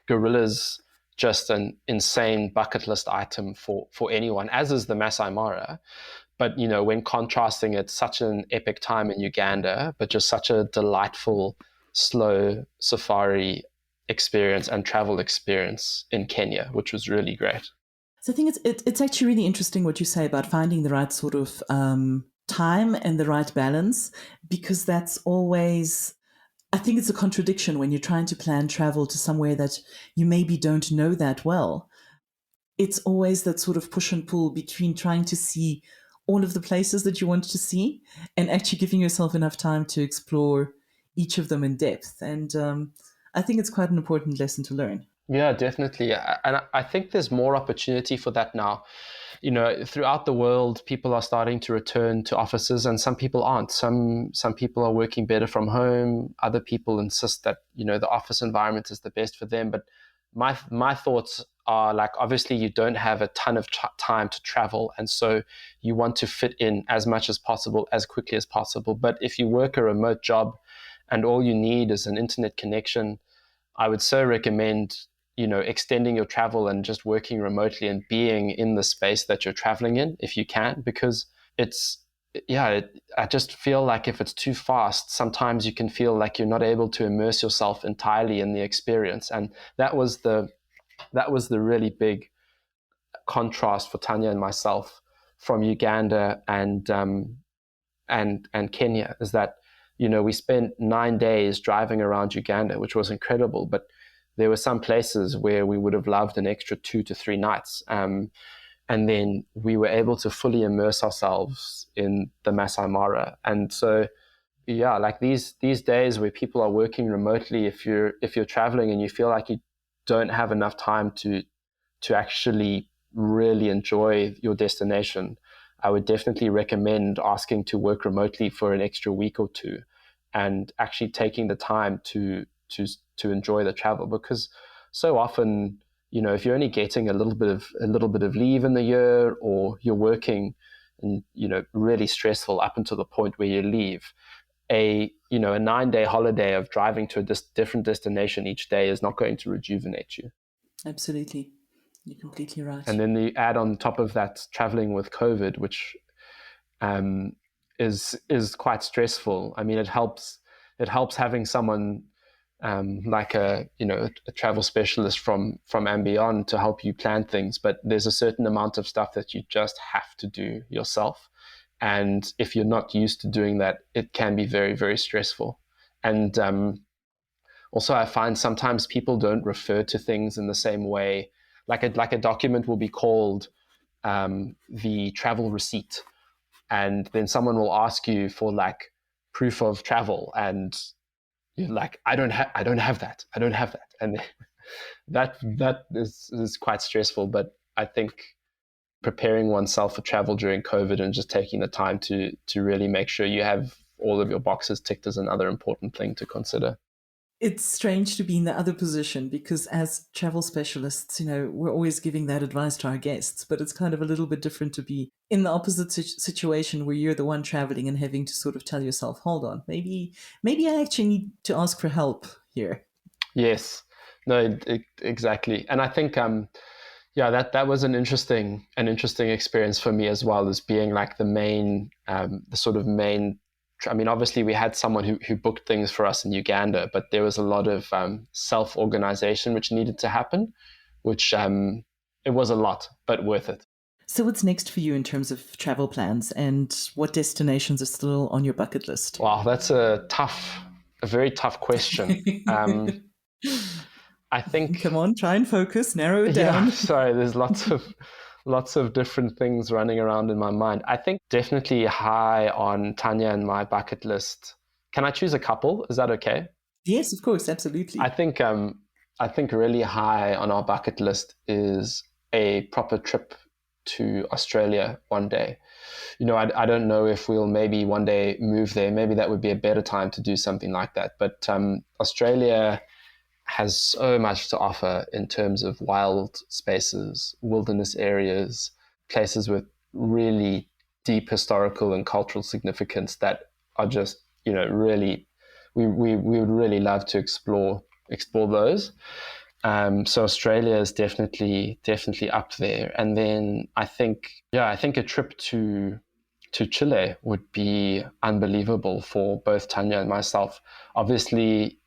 gorillas, just an insane bucket list item for anyone, as is the Masai Mara. But, when contrasting it, such an epic time in Uganda, but just such a delightful, slow safari experience and travel experience in Kenya, which was really great. So I think it's actually really interesting what you say about finding the right sort of time and the right balance, because that's always, I think it's a contradiction when you're trying to plan travel to somewhere that you maybe don't know that well. It's always that sort of push and pull between trying to see all of the places that you want to see and actually giving yourself enough time to explore each of them in depth. And I think it's quite an important lesson to learn. Yeah, definitely. And I think there's more opportunity for that now. Throughout the world, people are starting to return to offices, and some people aren't. Some people are working better from home. Other people insist that, the office environment is the best for them. But my thoughts are like, obviously you don't have a ton of time to travel, and so you want to fit in as much as possible, as quickly as possible. But if you work a remote job and all you need is an internet connection, I would so recommend extending your travel and just working remotely and being in the space that you're traveling in if you can, because I just feel like if it's too fast, sometimes you can feel like you're not able to immerse yourself entirely in the experience. And that was the really big contrast for Tanya and myself from Uganda and Kenya, is that, we spent 9 days driving around Uganda, which was incredible, but there were some places where we would have loved an extra 2 to 3 nights. And then we were able to fully immerse ourselves in the Masai Mara. And so, yeah, like these days where people are working remotely, if you're traveling and you feel like you don't have enough time to actually really enjoy your destination, I would definitely recommend asking to work remotely for an extra week or 2 and actually taking the time to enjoy the travel. Because so often, if you're only getting a little bit of leave in the year, or you're working and really stressful up until the point where you leave, a 9-day holiday of driving to a different destination each day is not going to rejuvenate you. Absolutely. You're completely right. And then you add on top of that traveling with COVID, which is quite stressful. I mean, it helps having someone like a travel specialist from and beyond to help you plan things, but there's a certain amount of stuff that you just have to do yourself. And if you're not used to doing that, it can be very, very stressful. And also, I find sometimes people don't refer to things in the same way. Like a document will be called the travel receipt, and then someone will ask you for like proof of travel, and you're like, I don't have that, and that is quite stressful. But I think preparing oneself for travel during COVID and just taking the time to really make sure you have all of your boxes ticked is another important thing to consider. It's strange to be in the other position because as travel specialists, we're always giving that advice to our guests, but it's kind of a little bit different to be in the opposite situation where you're the one traveling and having to sort of tell yourself, hold on, maybe I actually need to ask for help here. Yes, no, exactly. And I think, that was an interesting experience for me as well, as being like the sort of main. I mean, obviously we had someone who booked things for us in Uganda, but there was a lot of self-organization which needed to happen, which it was a lot, but worth it. So what's next for you in terms of travel plans, and what destinations are still on your bucket list? Wow, that's a very tough question. I think. Come on, try and focus, narrow it down. Yeah, sorry, there's lots of different things running around in my mind. I think definitely high on Tanya and my bucket list. Can I choose a couple? Is that okay? Yes, of course, absolutely. I think really high on our bucket list is a proper trip to Australia one day. I don't know if we'll maybe one day move there. Maybe that would be a better time to do something like that. But Australia has so much to offer in terms of wild spaces, wilderness areas, places with really deep historical and cultural significance that are just, really, we would really love to explore those. So Australia is definitely up there. And then I think a trip to Chile would be unbelievable for both Tanya and myself. Obviously,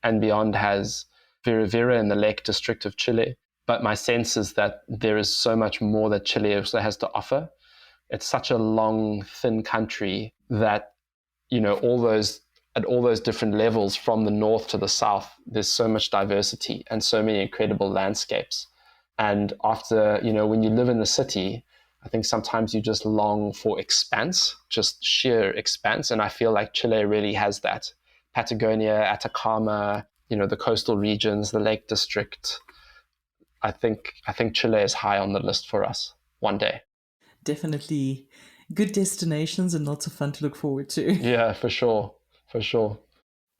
and Beyond has Vera Vera in the Lake District of Chile. But my sense is that there is so much more that Chile also has to offer. It's such a long, thin country that, at all those different levels from the north to the south, there's so much diversity and so many incredible landscapes. And after, when you live in the city, I think sometimes you just long for expanse, just sheer expanse. And I feel like Chile really has that. Patagonia, Atacama, the coastal regions, the Lake District. I think Chile is high on the list for us one day. Definitely good destinations and lots of fun to look forward to. Yeah, for sure.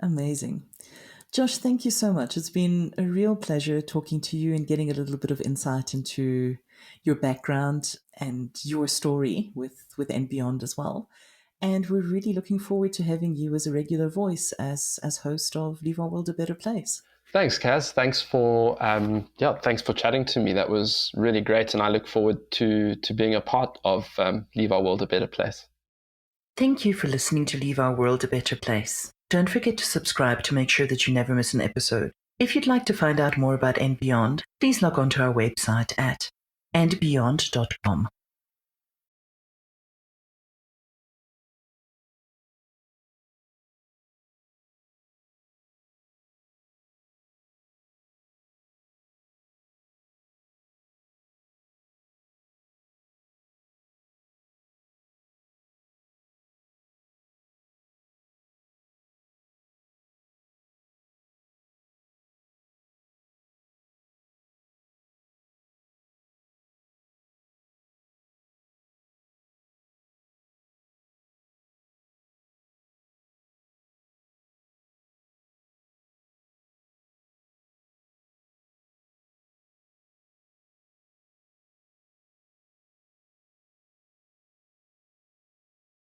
Amazing. Josh, thank you so much. It's been a real pleasure talking to you and getting a little bit of insight into your background and your story with And Beyond as well. And we're really looking forward to having you as a regular voice as host of Leave Our World a Better Place. Thanks, Kaz. Thanks for chatting to me. That was really great, and I look forward to being a part of Leave Our World a Better Place. Thank you for listening to Leave Our World a Better Place. Don't forget to subscribe to make sure that you never miss an episode. If you'd like to find out more about And Beyond, please log on to our website at andbeyond.com.